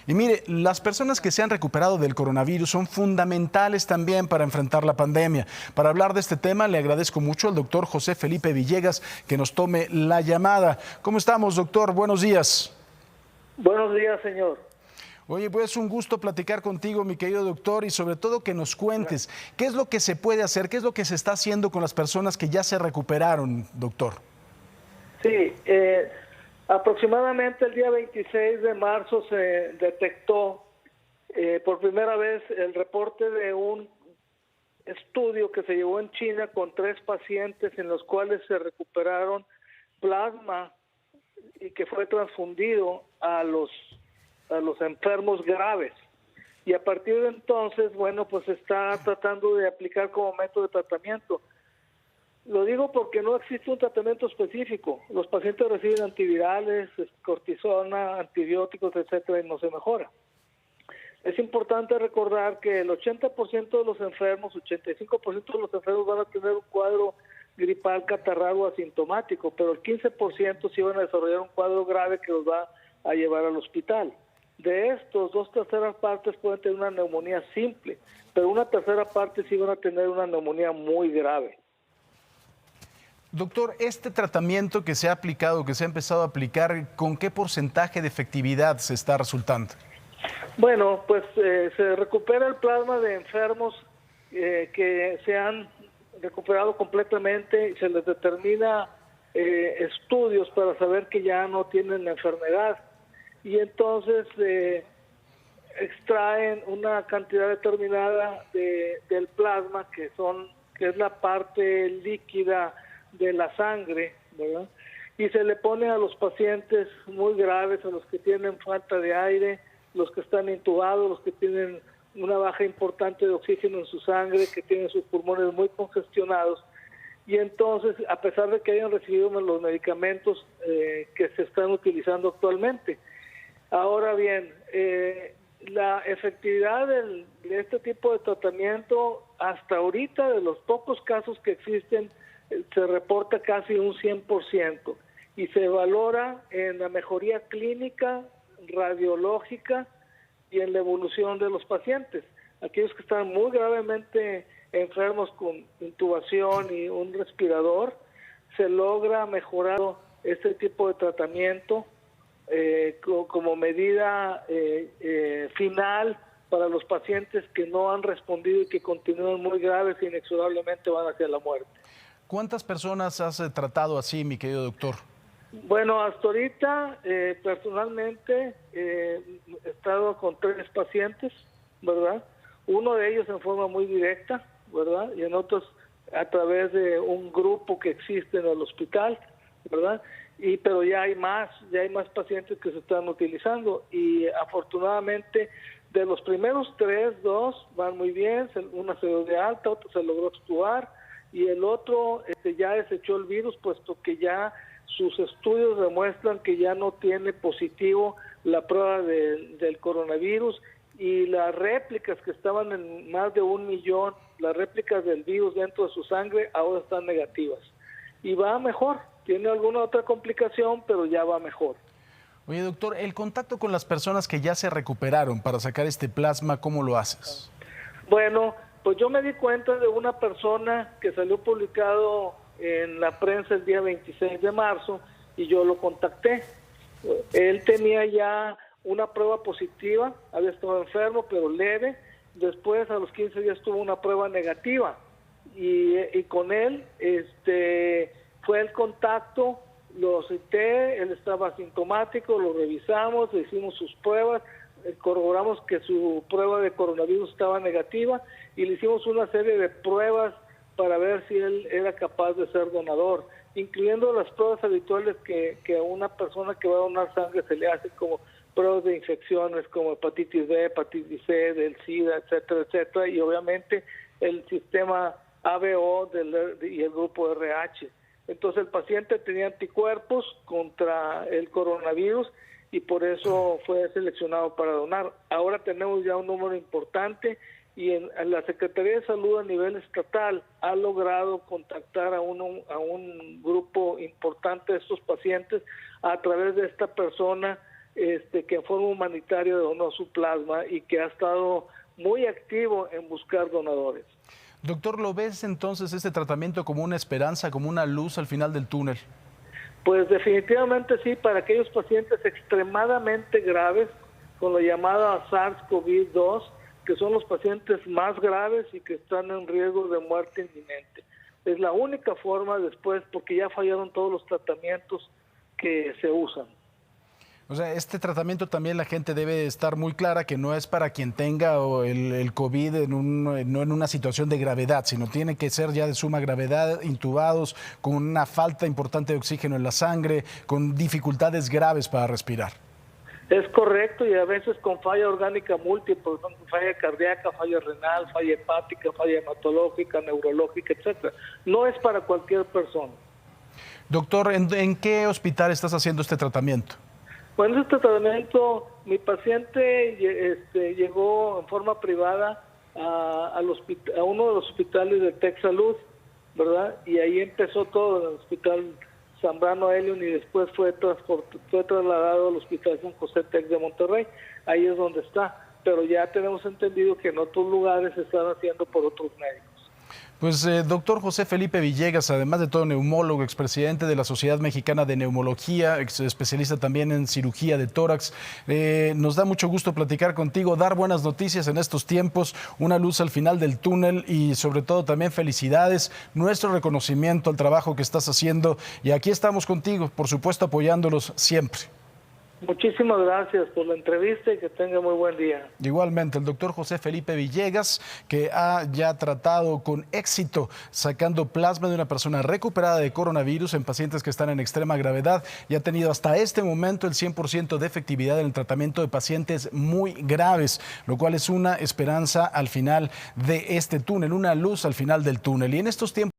Y mire, las personas que se han recuperado del coronavirus son fundamentales también para enfrentar la pandemia. Para hablar de este tema, le agradezco mucho al doctor José Felipe Villegas que nos tome la llamada. ¿Cómo estamos, doctor? Buenos días. Buenos días, señor. Oye, pues un gusto platicar contigo, mi querido doctor, y sobre todo que nos cuentes qué es lo que se puede hacer, qué es lo que se está haciendo con las personas que ya se recuperaron, doctor. Sí, aproximadamente el día 26 de marzo se detectó por primera vez el reporte de un estudio que se llevó en China con 3 pacientes en los cuales se recuperaron plasma y que fue transfundido a los enfermos graves. Y a partir de entonces, bueno, pues se está tratando de aplicar como método de tratamiento. Lo digo porque no existe un tratamiento específico. Los pacientes reciben antivirales, cortisona, antibióticos, etcétera, y no se mejora. Es importante recordar que el 80% de los enfermos, 85% de los enfermos van a tener un cuadro gripal catarrado asintomático, pero el 15% sí van a desarrollar un cuadro grave que los va a llevar al hospital. De estos, 2/3 partes pueden tener una neumonía simple, pero 1/3 parte sí van a tener una neumonía muy grave. Doctor, este tratamiento que se ha aplicado, que se ha empezado a aplicar, ¿con qué porcentaje de efectividad se está resultando? Bueno, pues se recupera el plasma de enfermos que se han recuperado completamente y se les determina estudios para saber que ya no tienen la enfermedad. Y entonces extraen una cantidad determinada del plasma que es la parte líquida de la sangre, ¿verdad? Y se le pone a los pacientes muy graves, a los que tienen falta de aire, los que están intubados, los que tienen una baja importante de oxígeno en su sangre, que tienen sus pulmones muy congestionados. Y entonces, a pesar de que hayan recibido los medicamentos que se están utilizando actualmente. Ahora bien, la efectividad de este tipo de tratamiento, hasta ahorita, de los pocos casos que existen, se reporta casi un 100% y se valora en la mejoría clínica, radiológica y en la evolución de los pacientes. Aquellos que están muy gravemente enfermos con intubación y un respirador, se logra mejorar este tipo de tratamiento como medida final para los pacientes que no han respondido y que continúan muy graves e inexorablemente van hacia la muerte. ¿Cuántas personas has tratado así, mi querido doctor? Bueno, hasta ahorita personalmente he estado con 3 pacientes, ¿verdad? Uno de ellos en forma muy directa, ¿verdad? Y en otros a través de un grupo que existe en el hospital, ¿verdad? Pero ya hay más pacientes que se están utilizando y afortunadamente de los primeros 3, 2 van muy bien, una se dio de alta, otro se logró extubar y el otro ya desechó el virus, puesto que ya sus estudios demuestran que ya no tiene positivo la prueba del coronavirus y las réplicas que estaban en más de 1 millón, las réplicas del virus dentro de su sangre ahora están negativas y va mejor. Tiene alguna otra complicación, pero ya va mejor. Oye, doctor, el contacto con las personas que ya se recuperaron para sacar este plasma, ¿cómo lo haces? Bueno, pues yo me di cuenta de una persona que salió publicado en la prensa el día 26 de marzo y yo lo contacté. Él tenía ya una prueba positiva, había estado enfermo, pero leve. Después, a los 15 días, tuvo una prueba negativa. Y con él fue el contacto, lo cité, él estaba asintomático, lo revisamos, le hicimos sus pruebas, corroboramos que su prueba de coronavirus estaba negativa y le hicimos una serie de pruebas para ver si él era capaz de ser donador, incluyendo las pruebas habituales que a una persona que va a donar sangre se le hace, como pruebas de infecciones como hepatitis B, hepatitis C, del SIDA, etcétera, etcétera, y obviamente el sistema ABO y el grupo RH. Entonces el paciente tenía anticuerpos contra el coronavirus y por eso fue seleccionado para donar. Ahora tenemos ya un número importante y en la Secretaría de Salud a nivel estatal ha logrado contactar a un grupo importante de estos pacientes a través de esta persona que en forma humanitaria donó su plasma y que ha estado muy activo en buscar donadores. Doctor, ¿lo ves entonces este tratamiento como una esperanza, como una luz al final del túnel? Pues definitivamente sí, para aquellos pacientes extremadamente graves con la llamada SARS-CoV-2, que son los pacientes más graves y que están en riesgo de muerte inminente. Es la única forma después, porque ya fallaron todos los tratamientos que se usan. O sea, este tratamiento también la gente debe estar muy clara que no es para quien tenga el COVID no en una situación de gravedad, sino tiene que ser ya de suma gravedad, intubados, con una falta importante de oxígeno en la sangre, con dificultades graves para respirar. Es correcto, y a veces con falla orgánica múltiple, falla cardíaca, falla renal, falla hepática, falla hematológica, neurológica, etcétera. No es para cualquier persona. Doctor, ¿en qué hospital estás haciendo este tratamiento? Bueno, este tratamiento, mi paciente llegó en forma privada a uno de los hospitales de TecSalud, ¿verdad? Y ahí empezó todo, en el hospital Zambrano Elion, y después fue trasladado al hospital San José Tec de Monterrey. Ahí es donde está, pero ya tenemos entendido que en otros lugares se están haciendo por otros médicos. Pues doctor José Felipe Villegas, además de todo neumólogo, expresidente de la Sociedad Mexicana de Neumología, especialista también en cirugía de tórax, nos da mucho gusto platicar contigo, dar buenas noticias en estos tiempos, una luz al final del túnel y sobre todo también felicidades, nuestro reconocimiento al trabajo que estás haciendo y aquí estamos contigo, por supuesto apoyándolos siempre. Muchísimas gracias por la entrevista y que tenga muy buen día. Igualmente, el doctor José Felipe Villegas, que ha ya tratado con éxito sacando plasma de una persona recuperada de coronavirus en pacientes que están en extrema gravedad y ha tenido hasta este momento el 100% de efectividad en el tratamiento de pacientes muy graves, lo cual es una esperanza al final de este túnel, una luz al final del túnel. Y en estos tiempos